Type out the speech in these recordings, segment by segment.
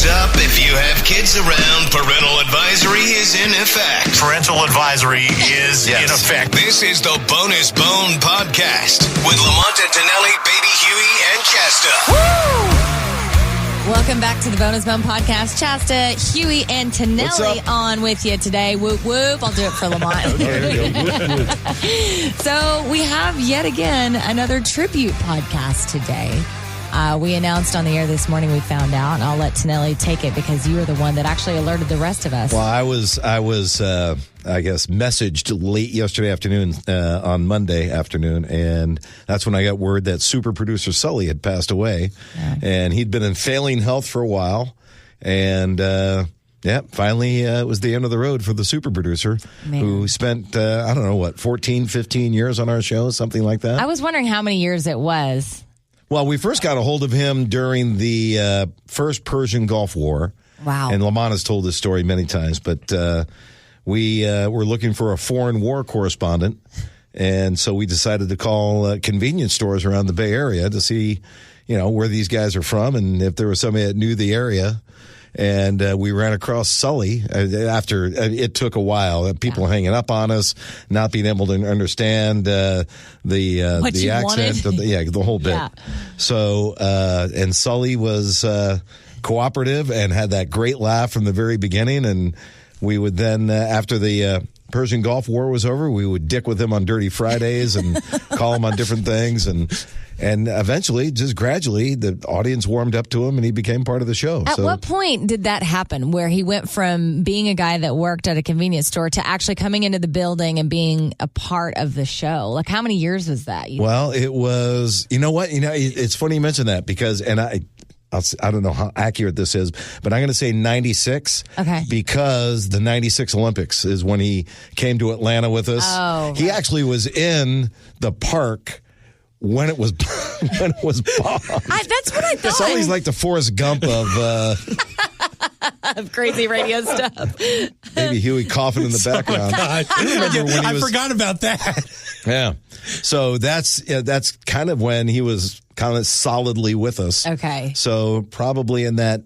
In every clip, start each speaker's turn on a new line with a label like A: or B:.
A: Heads up, if you have kids around, parental advisory is in effect.
B: Parental advisory is in effect.
A: This is the Bonus Bone Podcast with Lamont and Tonelli, Baby Huey, and Chasta.
C: Welcome back to the Bonus Bone Podcast. Chasta, Huey, and Tonelli on with you today. Whoop, whoop. I'll do it for Lamont. So we have yet again another tribute podcast today. We announced on the air this morning, we found out, and I'll let Tonelli take it because you were the one that actually alerted the rest of us.
D: Well, I was, I guess, messaged late yesterday afternoon, on Monday afternoon, and that's when I got word that Super Producer Sully had passed away, and he'd been in failing health for a while, and finally it was the end of the road for the super producer who spent, 14, 15 years on our show, something like that.
C: I was wondering how many years it was.
D: Well, we first got a hold of him during the first Persian Gulf War.
C: Wow.
D: And Lamont has told this story many times, but we were looking for a foreign war correspondent, and so we decided to call convenience stores around the Bay Area to see, where these guys are from and if there was somebody that knew the area. And we ran across Sully after it took a while. People hanging up on us, not being able to understand the accent, the whole bit. Yeah. So and Sully was cooperative and had that great laugh from the very beginning. And we would then, after the Persian Gulf War was over, we would dick with him on Dirty Fridays and call him on different things. And eventually, just gradually, the audience warmed up to him and he became part of the show.
C: At what point did that happen, where he went from being a guy that worked at a convenience store to actually coming into the building and being a part of the show? Like, how many years was that?
D: Well, it was, it's funny you mention that because, and I don't know how accurate this is, but I'm going to say 96. Okay. Because the 96 Olympics is when he came to Atlanta with us. Oh, he actually was in the park when it was bombed.
C: That's what I thought.
D: It's always like the Forrest Gump
C: of crazy radio stuff.
D: Maybe Huey coughing in the background.
B: I forgot about that.
D: Yeah. So that's kind of when he was kind of solidly with us.
C: Okay.
D: So probably in that,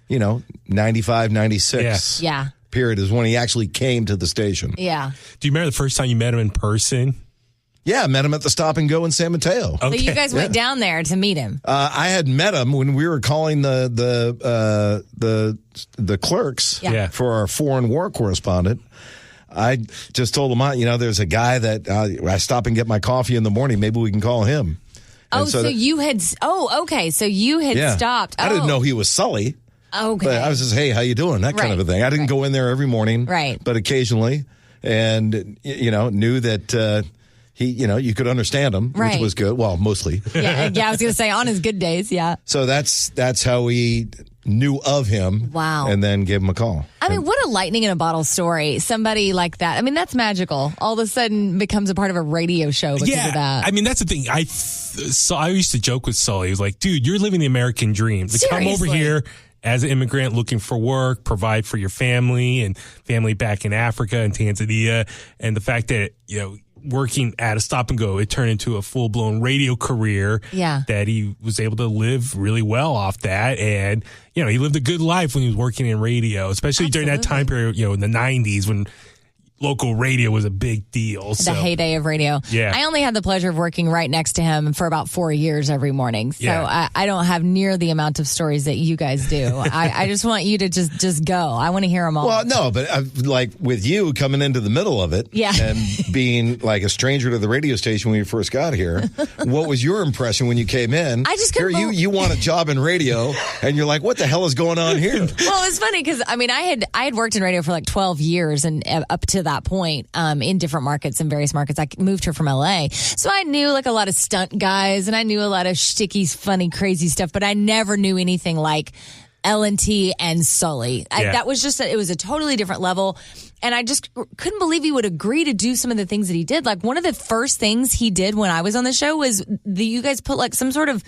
D: 95, 96 period is when he actually came to the station.
C: Yeah.
B: Do you remember the first time you met him in person?
D: Yeah, I met him at the Stop and Go in San Mateo.
C: Okay. So you guys went down there to meet him.
D: I had met him when we were calling the clerks for our foreign war correspondent. I just told him, there's a guy that I stop and get my coffee in the morning. Maybe we can call him.
C: Oh, so you had. Oh, okay. So you had stopped.
D: I didn't know he was Sully.
C: Okay.
D: But I was just, hey, how you doing? That kind of a thing. I didn't go in there every morning.
C: Right.
D: But occasionally, and knew that. You could understand him, which was good. Well, mostly.
C: Yeah, I was going to say on his good days, yeah.
D: So that's how we knew of him.
C: Wow.
D: And then gave him a call.
C: I mean, what a lightning in a bottle story. Somebody like that. I mean, that's magical. All of a sudden becomes a part of a radio show because of that.
B: I mean, that's the thing. I used to joke with Sully. He was like, dude, you're living the American dream. To come over here as an immigrant looking for work, provide for your family and family back in Africa and Tanzania. And the fact that, working at a Stop and Go, it turned into a full-blown radio career that he was able to live really well off that. And, he lived a good life when he was working in radio, especially during that time period, in the 90s when local radio was a big deal.
C: The heyday of radio.
B: Yeah.
C: I only had the pleasure of working right next to him for about 4 years every morning. So I don't have near the amount of stories that you guys do. I just want you to just go. I want to hear them all.
D: Well, no, but like with you coming into the middle of it and being like a stranger to the radio station when you first got here, what was your impression when you came in?
C: I just couldn't
D: you want a job in radio and you're like, what the hell is going on here?
C: Well, it's funny because I had worked in radio for like 12 years and up to that point in different markets, in various markets. I moved here from LA. So I knew like a lot of stunt guys and I knew a lot of shticky, funny, crazy stuff, but I never knew anything like L&T and Sully. That was just, it was a totally different level. And I just couldn't believe he would agree to do some of the things that he did. Like one of the first things he did when I was on the show was you guys put like some sort of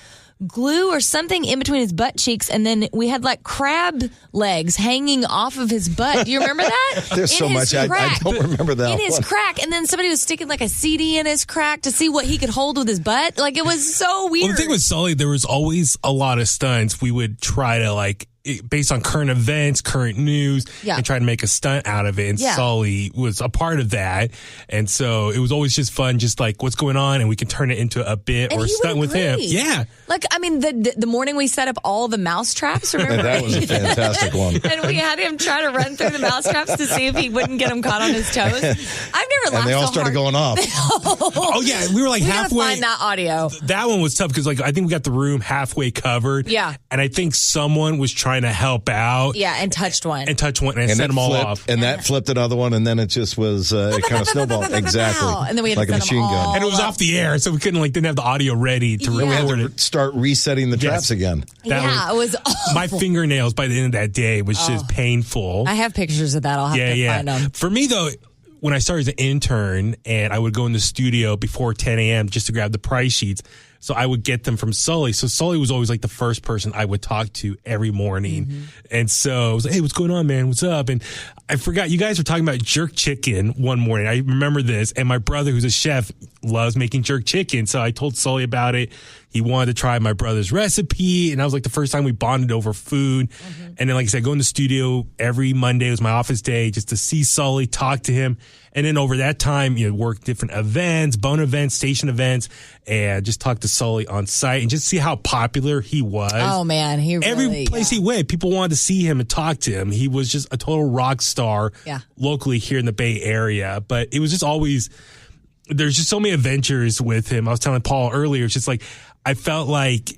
C: glue or something in between his butt cheeks, and then we had like crab legs hanging off of his butt. Do you remember that?
D: There's so much. I don't remember that.
C: In his crack, and then somebody was sticking like a CD in his crack to see what he could hold with his butt. Like it was so weird.
B: Well, the thing with Sully, there was always a lot of stunts. We would try to like based on current events, current news,
C: Yeah.
B: and try to make a stunt out of it. And
C: Yeah.
B: Sully was a part of that. And so it was always just fun, just like what's going on, and we can turn it into a bit
C: And
B: or a
C: he
B: stunt
C: would
B: with him.
C: agree.
B: Yeah.
C: Like, I mean, the morning we set up all the mouse traps, remember?
D: That was a fantastic one.
C: And we had him try to run through the mouse traps to see if he wouldn't get them caught on his toes. I've never laughed
D: And they all
C: so
D: started
C: hard.
D: going off.
B: Oh, yeah. We were like
C: We gotta
B: halfway.
C: find that audio.
B: That one was tough because, like, I think we got the room halfway covered.
C: Yeah.
B: And I think someone was trying to help out.
C: Yeah, and touched one.
B: And touch one and,
D: And
B: set
D: it
B: them all
D: flipped,
B: off.
D: and that flipped another one, and then it just was, it kind of snowballed. Exactly.
C: And then we had
D: like
C: to
D: a
C: set 'em
D: machine gun.
C: all
B: And it was off the air, so we couldn't, like, didn't have the audio ready to
C: Yeah.
D: We had
B: record
D: to
B: it.
D: start resetting the traps again.
B: That
C: It was awful.
B: My fingernails by the end of that day was just painful.
C: I have pictures of that. I'll have to find them.
B: For me, though, when I started as an intern and I would go in the studio before 10 a.m. just to grab the price sheets, so I would get them from Sully. So Sully was always like the first person I would talk to every morning.
C: Mm-hmm.
B: And so I was like, hey, what's going on, man? What's up? And I forgot, you guys were talking about jerk chicken one morning. I remember this. And my brother, who's a chef, loves making jerk chicken. So I told Sully about it. He wanted to try my brother's recipe. And that was like the first time we bonded over food.
C: Mm-hmm.
B: And then, like I said, go in the studio every Monday. It was my office day just to see Sully, talk to him. And then over that time, work different events, bone events, station events, and just talk to Sully on site and just see how popular he was.
C: Oh, man. He really,
B: Every place he went, people wanted to see him and talk to him. He was just a total rock star locally here in the Bay Area. But it was just always, there's just so many adventures with him. I was telling Paul earlier, it's just like, I felt like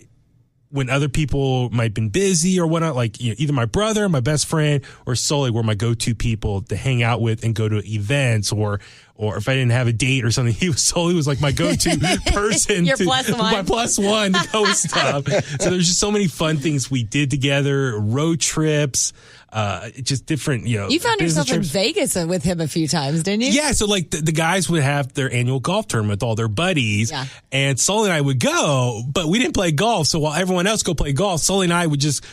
B: when other people might have been busy or whatnot, like either my brother, my best friend, or Sully were my go-to people to hang out with and go to events, or if I didn't have a date or something, Sully was like my go-to person.
C: Your plus one.
B: My plus one to go with stuff. So there's just so many fun things we did together, road trips, just different,
C: You found yourself in
B: trips.
C: Vegas with him a few times, didn't you?
B: Yeah, so like the guys would have their annual golf tournament with all their buddies, and Sully and I would go, but we didn't play golf. So while everyone else go play golf, Sully and I would just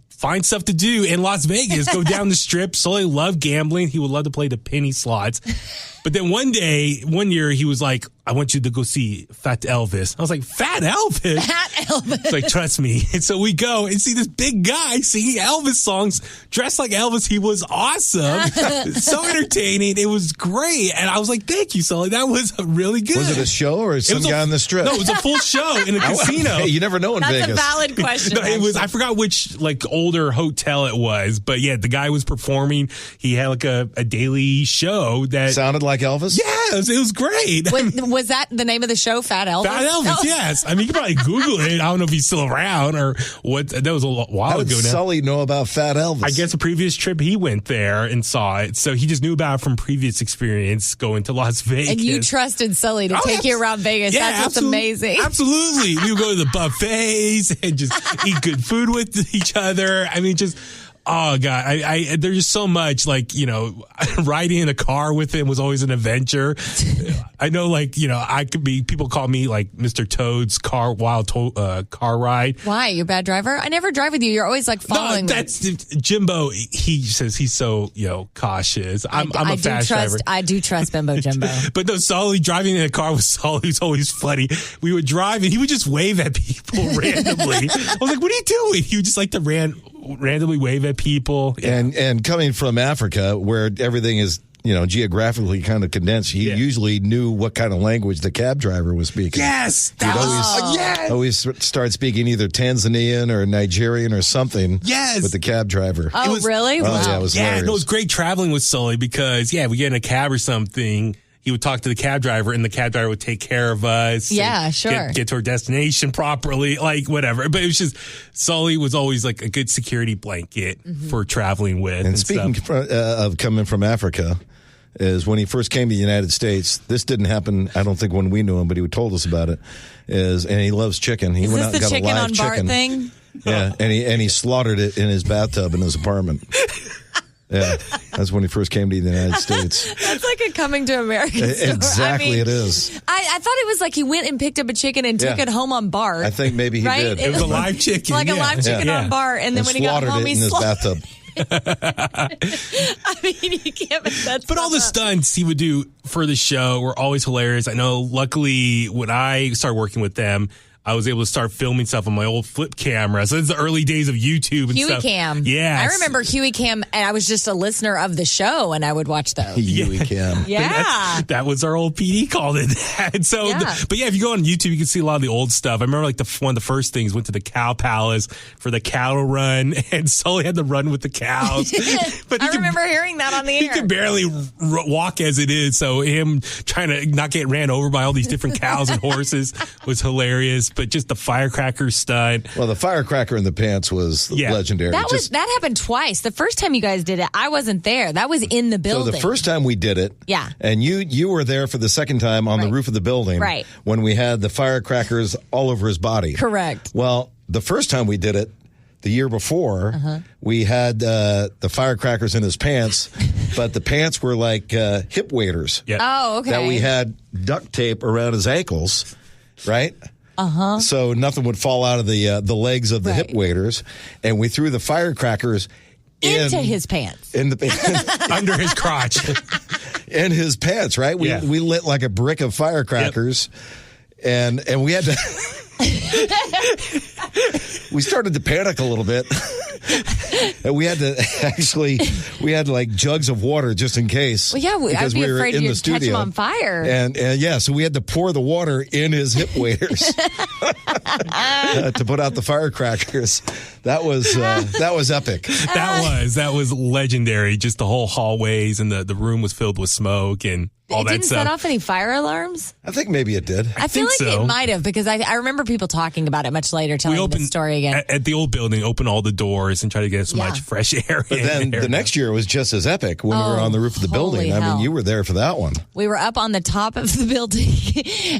B: find stuff to do in Las Vegas, go down the strip. Sully loved gambling. He would love to play the penny slots. But then one year, he was like, I want you to go see Fat Elvis. I was like, Fat Elvis?
C: Fat Elvis.
B: It's like, trust me. And so we go and see this big guy singing Elvis songs, dressed like Elvis. He was awesome. So entertaining. It was great. And I was like, thank you, Sully. That was really good.
D: Was it a show or some guy on the strip?
B: No, it was a full show in a casino.
D: Hey, you never know in
C: That's
D: Vegas.
C: a valid question.
B: No, it was. I forgot which like older hotel it was, but yeah, the guy was performing. He had like a daily show that
D: Sounded like Elvis?
B: Yes, it was great.
C: Was that the name of the show, Fat Elvis?
B: Fat Elvis,
C: Oh.
B: yes. I mean, you can probably Google it. I don't know if he's still around or what. That was a while
D: How
B: ago
D: did
B: now.
D: Sully know about Fat Elvis?
B: I guess a previous trip he went there and saw it, so he just knew about it from previous experience going to Las Vegas.
C: And you trusted Sully to take you around Vegas.
B: Yeah,
C: That's what's amazing.
B: Absolutely. We would go to the buffets and just eat good food with each other. I mean, just, oh God, I there's just so much, like, riding in a car with him was always an adventure. I know, like, people call me like Mr. Toad's car ride.
C: Why? You're a bad driver? I never drive with you. You're always like following me.
B: That's Jimbo. He says he's so, cautious. I'm a fast driver.
C: I do trust Bimbo Jimbo.
B: But no, Sully, driving in a car with Sully was always funny. We would drive and he would just wave at people randomly. I was like, what are you doing? He would just like to randomly wave at people. Yeah.
D: And coming from Africa, where everything is, geographically kind of condensed, he usually knew what kind of language the cab driver was speaking.
B: Yes.
D: He'd always start speaking either Tanzanian or Nigerian or something.
B: Yes.
D: With the cab driver.
C: Oh, really?
D: Oh,
C: Wow.
D: yeah, it was hilarious.
B: No, it was great traveling with Sully because, we get in a cab or something. He would talk to the cab driver, and the cab driver would take care of us.
C: Yeah, sure.
B: Get to our destination properly, like whatever. But it was just, Sully was always like a good security blanket for traveling with.
D: And speaking of coming from Africa, is when he first came to the United States, this didn't happen, I don't think, when we knew him, but he told us about it, and he loves chicken. He
C: Is
D: went
C: this
D: out
C: the
D: and got
C: chicken
D: a live
C: on Bart
D: chicken.
C: thing?
D: Yeah, and he slaughtered it in his bathtub in his apartment. Yeah, that's when he first came to the United States.
C: That's like a Coming to America story.
D: Exactly, it is.
C: I thought it was like he went and picked up a chicken and took it home on Bart.
D: I think maybe he
C: right?
D: did.
B: It was a live chicken.
C: Like a live chicken on Bart, and then when he got
D: slaughtered
C: home,
D: it
C: he
D: in his bathtub.
C: I mean, you can't make that.
B: But all the stunts he would do for the show were always hilarious. I know, luckily, when I started working with them, I was able to start filming stuff on my old flip camera. So it's the early days of YouTube and
C: Huey
B: stuff.
C: Cam.
B: Yeah.
C: I remember Huey Cam, and I was just a listener of the show, and I would watch those.
D: Huey Cam.
C: Yeah.
B: That was our old PD called it that. So, but yeah, if you go on YouTube, you can see a lot of the old stuff. I remember like one of the first things went to the cow palace for the cattle run, and Sully had to run with the cows. But
C: I remember hearing that on the air.
B: He could barely walk as it is. So him trying to not get ran over by all these different cows and horses was hilarious. But just the firecracker stunt.
D: Well, the firecracker in the pants was legendary.
C: That happened twice. The first time you guys did it, I wasn't there. That was in the building.
D: So the first time we did it, and you were there for the second time on the roof of the building, when we had the firecrackers all over his body.
C: Correct.
D: Well, the first time we did it, the year before, we had the firecrackers in his pants, but the pants were like hip waders.
B: Yep.
C: Oh, okay.
D: That we had duct tape around his ankles, right? So nothing would fall out of the legs of the hip waders, and we threw the firecrackers
C: into his pants,
B: under his crotch,
D: in his pants. Right? We lit like a brick of firecrackers, and we had to. We started to panic a little bit. And we had to like jugs of water just in case.
C: Well, yeah, I'd be afraid you'd catch him on fire.
D: And so we had to pour the water in his hip waders to put out the firecrackers. That was epic.
B: That was legendary. Just the whole hallways and the room was filled with smoke and all that stuff. It didn't
C: set off any fire alarms?
D: I think maybe it did.
C: I feel like it might have, because I remember people talking about it much later, telling the story again.
B: At the old building, open all the doors and try to get as much fresh air.
D: But then the next year was just as epic when we were on the roof of the building. I mean, you were there for that one.
C: We were up on the top of the building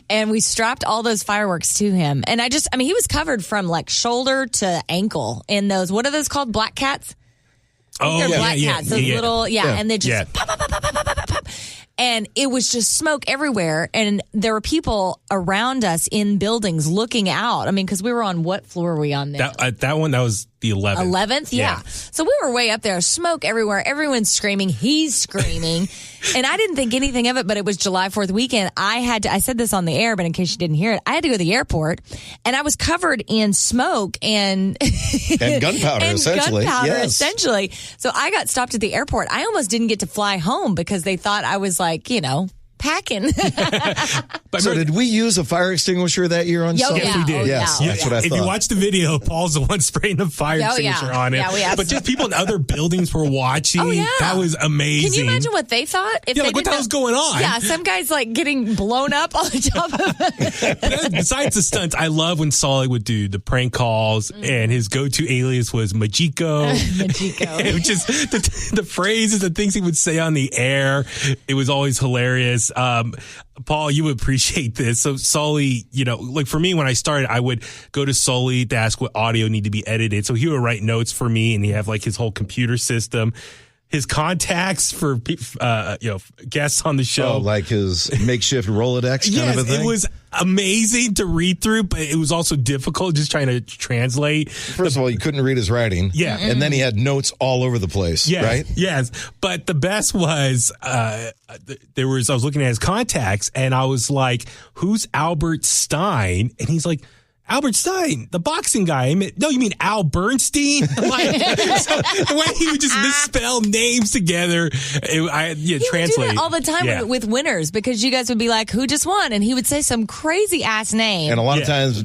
C: and we strapped all those fireworks to him. And he was covered from like shoulder to ankle in those, what are those called? Black cats? They're black cats. Those little, and they just pop, pop, pop, pop, pop, pop, pop. And it was just smoke everywhere. And there were people around us in buildings looking out. I mean, because we were on, what floor were we on there?
B: That one, that was the 11th.
C: 11th? Yeah. So we were way up there. Smoke everywhere. Everyone's screaming. He's screaming. And I didn't think anything of it, but it was July 4th weekend. I said this on the air, but in case you didn't hear it, I had to go to the airport and I was covered in smoke and
D: gunpowder,
C: essentially. So I got stopped at the airport. I almost didn't get to fly home because they thought I was like, packing.
D: So did we use a fire extinguisher that year on Sully?
B: Yes, we did.
D: That's what I thought.
B: If you watch the video, Paul's the one spraying the fire extinguisher on it. But just people in other buildings were watching. That was amazing.
C: Can you imagine what they thought? If
B: what the hell's going on?
C: Yeah, some guy's like getting blown up on the top of it.
B: Besides the stunts, I love when Sully would do the prank calls, and his go-to alias was Majiko. It was just the phrases, the things he would say on the air. It was always hilarious. Paul, you would appreciate this. So Sully, like for me, when I started, I would go to Sully to ask what audio need to be edited. So he would write notes for me, and he have like his whole computer system. His contacts for guests on the show.
D: Oh, like his makeshift Rolodex kind of a thing?
B: It was amazing to read through, but it was also difficult just trying to translate.
D: First of all, you couldn't read his writing.
B: Yeah.
D: And then he had notes all over the place, right?
B: Yes. But the best was, I was looking at his contacts, and I was like, who's Albert Stein? And he's like, Albert Stein, the boxing guy. No, you mean Al Bernstein? So the way he would just misspell names together,
C: he
B: translate.
C: Would do that all the time with winners, because you guys would be like, who just won? And he would say some crazy ass name.
D: And a lot of times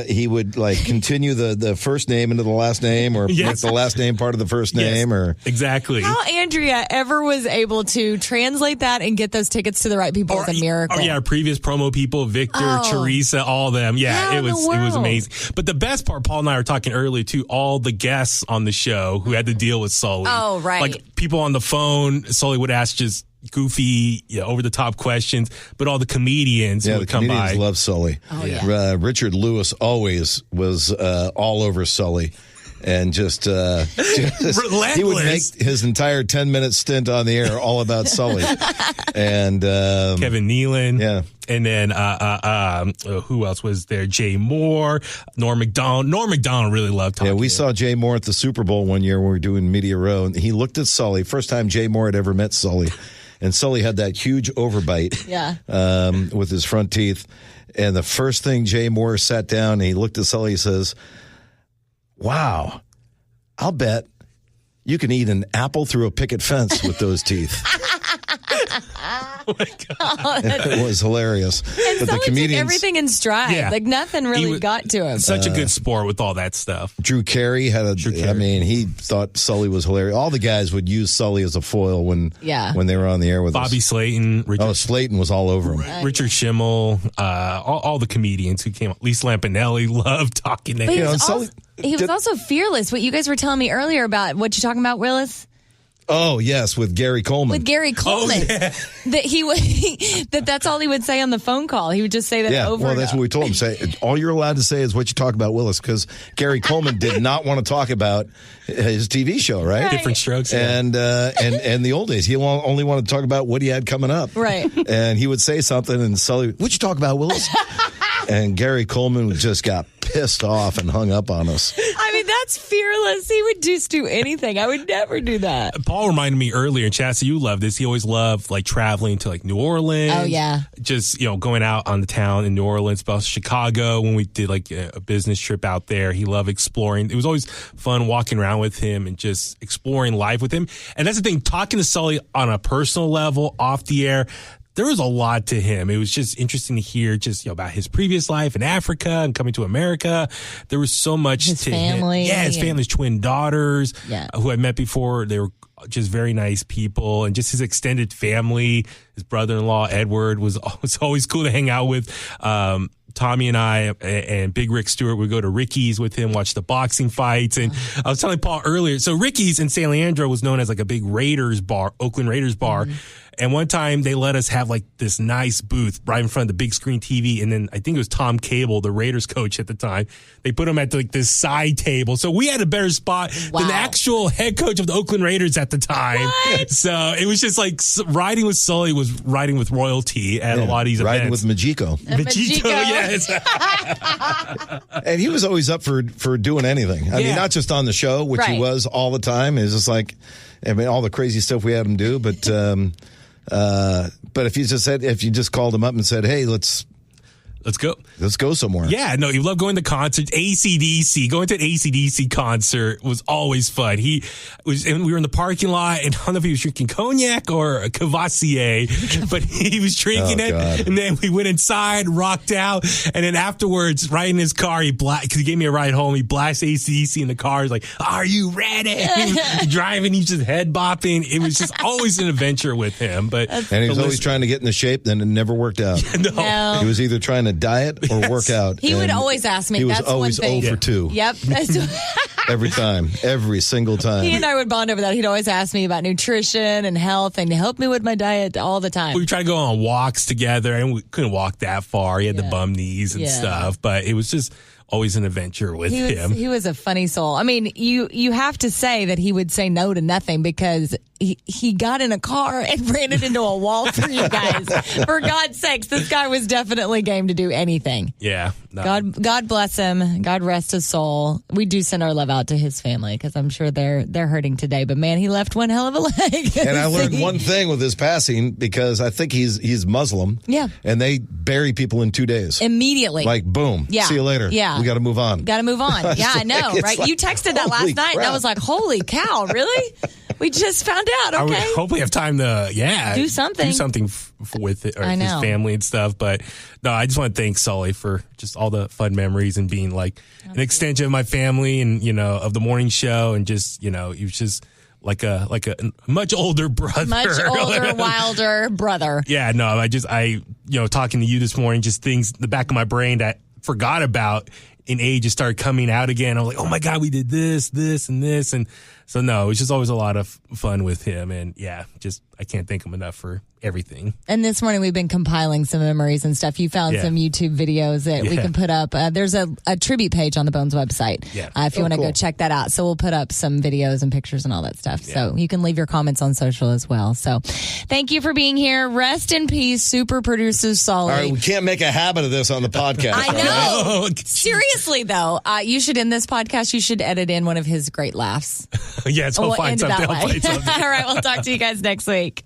D: he would like continue the first name into the last name, or make the last name part of the first name. Or
B: exactly.
C: How Andrea ever was able to translate that and get those tickets to the right people is a miracle.
B: Our previous promo people, Victor, Teresa, all of them. Yeah, it was amazing. But the best part, Paul and I were talking earlier too, all the guests on the show who had to deal with Sully.
C: Oh, right.
B: Like people on the phone, Sully would ask just goofy, over the top questions, but all the comedians who would come by.
D: The comedians love Sully.
C: Oh, yeah.
D: Richard Lewis always was all over Sully. And just he would make his entire 10-minute stint on the air all about Sully. And
B: Kevin Nealon.
D: Yeah.
B: And then who else was there? Jay Moore, Norm Macdonald. Norm Macdonald really loved talking.
D: Yeah, we saw Jay Moore at the Super Bowl one year when we were doing Media Row, and he looked at Sully. First time Jay Moore had ever met Sully. and Sully had that huge overbite with his front teeth. And the first thing Jay Moore sat down and he looked at Sully, he says, "Wow, I'll bet you can eat an apple through a picket fence with those teeth."
B: Oh my God.
D: It was hilarious.
C: And
D: but
C: Sully
D: the comedians,
C: took everything in stride.
B: Yeah.
C: Like nothing really got to him.
B: Such a good sport with all that stuff.
D: Drew Carey he thought Sully was hilarious. All the guys would use Sully as a foil when they were on the air with
B: Bobby
D: us.
B: Slayton,
D: Slayton was all over him.
B: Richard Schimmel, all the comedians who came. Lisa Lampanelli loved talking to him.
C: He was also fearless. What you guys were telling me earlier about what you talking about, Willis?
D: Oh, yes, with Gary Coleman.
C: With Gary Coleman. That's all he would say on the phone call. He would just say that over.
D: Well, that's what we told him. Say all you're allowed to say is what you talk about, Willis, because Gary Coleman did not want to talk about his TV show, right?
B: Different strokes.
D: And the old days, he only wanted to talk about what he had coming up.
C: Right.
D: And he would say something, and Sully, "What'd you talk about, Willis?" And Gary Coleman just got pissed off and hung up on us.
C: I mean, that's fearless. He would just do anything. I would never do that.
B: Paul reminded me earlier, and Chasta, you love this. He always loved like traveling to like New Orleans.
C: Oh, yeah.
B: Just, going out on the town in New Orleans, about Chicago when we did like a business trip out there. He loved exploring. It was always fun walking around with him and just exploring life with him. And that's the thing, talking to Sully on a personal level off the air, there was a lot to him. It was just interesting to hear just about his previous life in Africa and coming to America. There was so much
C: his
B: to
C: family.
B: him. Yeah, his family's twin daughters who I met before. They were just very nice people, and just his extended family. His brother-in-law Edward was always cool to hang out with. Tommy and I and Big Rick Stewart would go to Ricky's with him, watch the boxing fights. And I was telling Paul earlier, so Ricky's in San Leandro was known as like a big Raiders bar, Oakland Raiders bar. And one time they let us have like this nice booth right in front of the big screen TV. And then I think it was Tom Cable, the Raiders coach at the time. They put him at like this side table. So we had a better spot than the actual head coach of the Oakland Raiders at the time. What? So it was just like riding with Sully was riding with royalty at a lot of these
D: riding
B: events.
D: with Majiko.
B: Majiko, yes.
D: And he was always up for doing anything. I mean, not just on the show, which he was all the time. It's just like, I mean, all the crazy stuff we had him do, but if you just called him up and said, "Hey, let's go somewhere."
B: Yeah, no, he loved going to concerts. AC/DC, going to an AC/DC concert was always fun. And we were in the parking lot, and I don't know if he was drinking cognac or a Cavassier, but he was drinking it.
D: God.
B: And then we went inside, rocked out, and then afterwards, right in his car, because he gave me a ride home, he blasted AC/DC in the car. He's like, "Are you ready?" He was driving, he's just head bopping. It was just always an adventure with him. And
D: he was always trying to get into shape, then it never worked out.
C: No.
D: He was either trying to diet or work out.
C: He would always ask me.
D: He was
C: that's
D: always
C: one thing.
D: 0 for 2.
C: Yep.
D: Every single time.
C: He and I would bond over that. He'd always ask me about nutrition and health and help me with my diet all the time.
B: We tried to go on walks together, and we couldn't walk that far. He had the bum knees and stuff, but it was just always an adventure with him.
C: He was a funny soul. I mean, you have to say that he would say no to nothing because he got in a car and ran it into a wall for you guys. For God's sakes, this guy was definitely game to do anything.
B: Yeah.
C: No. God bless him. God rest his soul. We do send our love out to his family because I'm sure they're hurting today. But man, he left one hell of a leg.
D: And I learned one thing with his passing because I think he's Muslim.
C: Yeah.
D: And they bury people in 2 days.
C: Immediately.
D: Like, boom.
C: Yeah.
D: See you later.
C: Yeah.
D: We got to move on.
C: Got to move on. Yeah, I know, right?
D: Like,
C: you texted that last night, and I was like, holy cow, really? We just found out, okay?
B: I hope we have time to,
C: do something.
B: Do something with it, or his family and stuff. But no, I just want to thank Sully for just all the fun memories and being like an extension of my family and, of the morning show. And just, he was just like a much older brother.
C: Much older, wilder brother.
B: Yeah, no, I talking to you this morning, just things in the back of my brain that I forgot about in age just started coming out again. I was like, oh my God, we did this, and this. And so, no, it was just always a lot of fun with him. And yeah, just, I can't thank him enough for everything.
C: And this morning we've been compiling some memories and stuff. You found some YouTube videos that we can put up. There's a tribute page on the Bones website if you want to go check that out. So we'll put up some videos and pictures and all that stuff. Yeah. So you can leave your comments on social as well. So thank you for being here. Rest in peace, Super Producer Sully.
D: All right, we can't make a habit of this on the podcast.
C: I know. Seriously, though, you should, in this podcast, you should edit in one of his great laughs.
B: Yes, I'll find something.
C: All right, we'll talk to you guys next week.